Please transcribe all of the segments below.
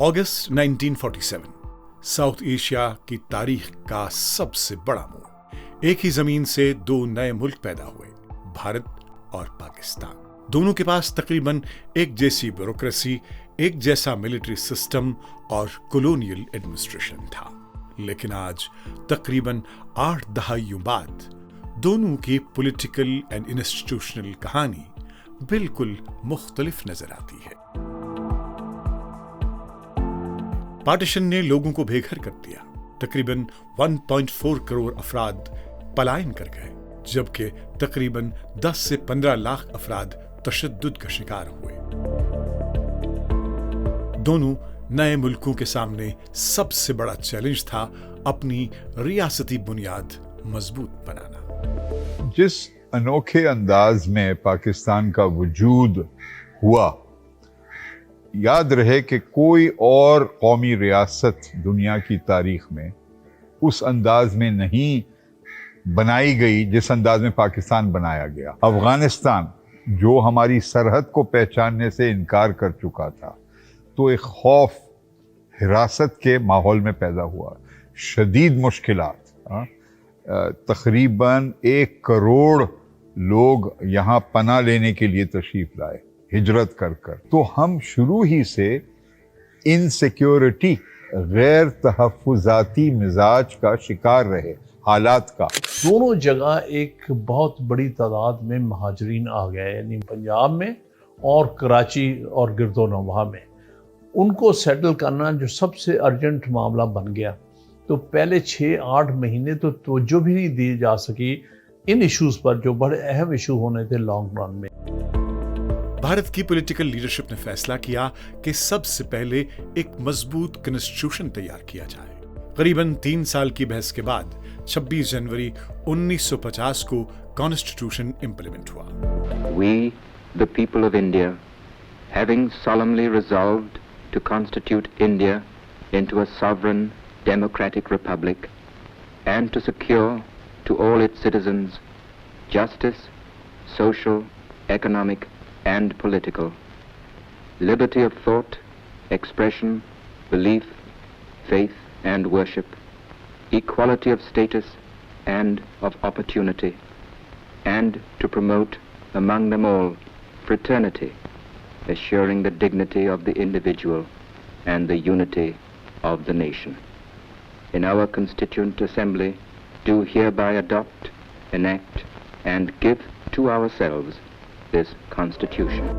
अगस्त 1947 south Asia की तारीख का सबसे बड़ा मोड़। एक ही जमीन से दो नए मुल्क पैदा हुए, भारत और पाकिस्तान। दोनों के पास तकरीबन एक जैसी ब्यूरोक्रेसी, एक जैसा मिलिट्री सिस्टम और कॉलोनियल एडमिनिस्ट्रेशन था। लेकिन आज तकरीबन 8 दहाइयों बाद दोनों की पॉलिटिकल एंड इंस्टीट्यूशनल कहानी बिल्कुल मुख्तलिफ नजर आती है। पार्टीशन ने लोगों को बेघर कर दिया। तकरीबन 1.4 करोड़ अफराद पलायन कर गए, जबकि तकरीबन 10 से 15 लाख अफराद तशद्दुद का शिकार हुए। दोनों नए मुल्कों के सामने सबसे बड़ा चैलेंज था अपनी रियासती बुनियाद मजबूत बनाना। जिस अनोखे अंदाज में पाकिस्तान का वजूद हुआ, याद रहे कि कोई और कौमी रियासत दुनिया की तारीख में उस अंदाज में नहीं बनाई गई जिस अंदाज में पाकिस्तान बनाया गया। अफगानिस्तान जो हमारी सरहद को पहचानने से इनकार कर चुका था, तो एक खौफ हिरासत के माहौल में पैदा हुआ। शदीद मुश्किलात, तकरीबन 1 करोड़ लोग यहाँ पनाह लेने के लिए तशरीफ लाए, हिजरत कर कर। तो हम शुरू ही से इनसिक्योरिटी, गैर तहफ़्फ़ुज़ाती मिजाज का शिकार रहे, हालात का। दोनों जगह एक बहुत बड़ी तादाद में महाजरीन आ गए, यानी पंजाब में और कराची और गिरदोनवा में। उनको सेटल करना जो सबसे अर्जेंट मामला बन गया। तो पहले 6-8 महीने तो तवज्जो भी नहीं दी जा सकी इन इश्यूज पर जो बड़े अहम इशू होने थे लॉन्ग रन में। भारत की पॉलिटिकल लीडरशिप ने फैसला किया कि सबसे पहले एक मजबूत कॉन्स्टिट्यूशन तैयार किया जाए। करीबन 3 साल की बहस के बाद 26 जनवरी 1950 को कॉन्स्टिट्यूशन इंप्लीमेंट हुआ। We, the people of India, having solemnly resolved to constitute India into a sovereign democratic republic and to secure to all its citizens justice, social, economic and political, liberty of thought, expression, belief, faith and worship, equality of status and of opportunity, and to promote among them all fraternity, assuring the dignity of the individual and the unity of the nation. In our Constituent Assembly do hereby adopt, enact and give to ourselves this Constitution.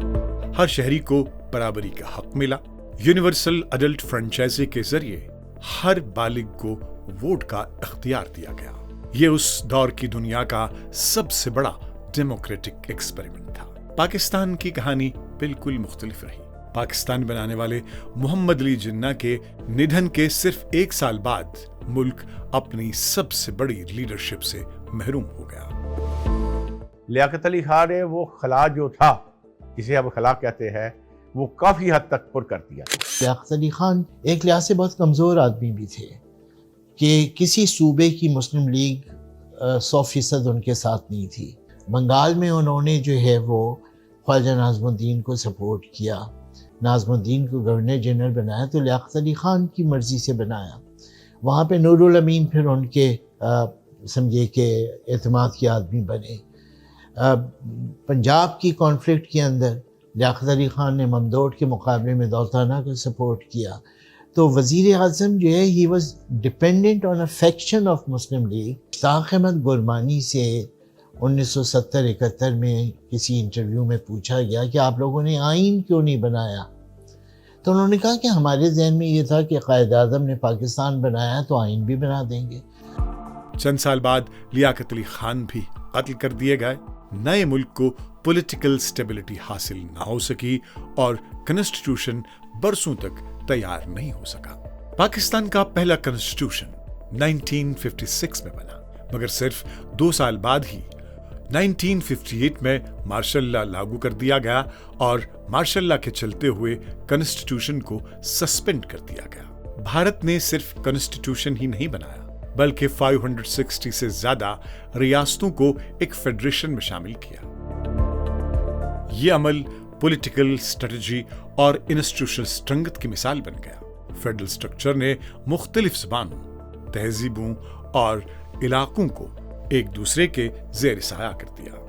हर शहरी को बराबरी का हक मिला। Universal adult franchise के जरिए हर बालिग को वोट का इख्तियार दिया गया। ये उस दौर की दुनिया का सबसे बड़ा डेमोक्रेटिक एक्सपेरिमेंट था। पाकिस्तान की कहानी बिल्कुल मुख्तलिफ रही। पाकिस्तान बनाने वाले मोहम्मद अली जिन्ना के निधन के सिर्फ 1 साल बाद मुल्क अपनी सबसे बड़ी लीडरशिप से महरूम हो गया। लियाकत अली खान ने वो खला जो था, जिसे अब खला कहते हैं, वो काफ़ी हद तक पुर कर दिया। लियाकत अली खान एक लिहाज से बहुत कमज़ोर आदमी भी थे कि किसी सूबे की मुस्लिम लीग 100% उनके साथ नहीं थी। बंगाल में उन्होंने जो है वो ख्वाजा नाज़मुद्दीन को सपोर्ट किया। नाज़मुद्दीन को गवर्नर जनरल बनाया तो लियाकत अली खान की मर्ज़ी से बनाया। वहाँ पे नूरुल अमीन फिर उनके समझे कि एतमाद के आदमी बने। पंजाब की कॉन्फ्लिक्ट के अंदर लियाकत अली खान ने ममदोद के मुकाबले में दौलताना को सपोर्ट किया। तो वज़ीर आज़म जो है he was dependent on a faction of Muslim League. ताक़ अहमद गुरबानी से 1970-71 में किसी इंटरव्यू में पूछा गया कि आप लोगों ने आइन क्यों नहीं बनाया, तो उन्होंने कहा कि हमारे जहन में ये था कि कायद आज़म ने पाकिस्तान बनाया तो आइन भी बना देंगे। चंद साल बाद लियाकत अली खान भी कत्ल कर दिए गए। नए मुल्क को पॉलिटिकल स्टेबिलिटी हासिल ना हो सकी और कॉन्स्टिट्यूशन बरसों तक तैयार नहीं हो सका। पाकिस्तान का पहला कॉन्स्टिट्यूशन 1956 में बना, मगर सिर्फ 2 साल बाद ही 1958 में मार्शल लॉ लागू कर दिया गया और मार्शल लॉ के चलते हुए कॉन्स्टिट्यूशन को सस्पेंड कर दिया गया। भारत ने सिर्फ कॉन्स्टिट्यूशन ही नहीं बनाया, बल्कि 560 से ज्यादा रियासतों को एक फेडरेशन में शामिल किया। ये अमल पॉलिटिकल स्ट्रेटजी और इंस्टीट्यूशनल स्ट्रेंथ की मिसाल बन गया। फेडरल स्ट्रक्चर ने मुख्तलिफ ज़बानों, तहजीबों और इलाकों को एक दूसरे के ज़ेर साया कर दिया।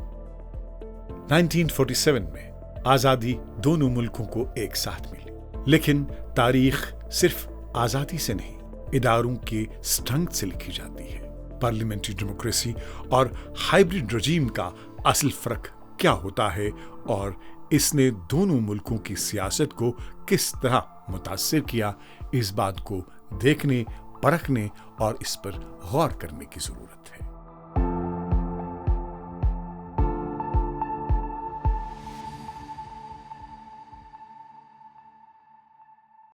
1947 में आज़ादी दोनों मुल्कों को एक साथ मिली, लेकिन तारीख सिर्फ आज़ादी से नहीं, इदारों के स्ट्रेंथ से लिखी जाती है। पार्लियामेंट्री डेमोक्रेसी और हाइब्रिड रजीम का असल फ़र्क क्या होता है और इसने दोनों मुल्कों की सियासत को किस तरह मुतासिर किया, इस बात को देखने, परखने और इस पर गौर करने की ज़रूरत है।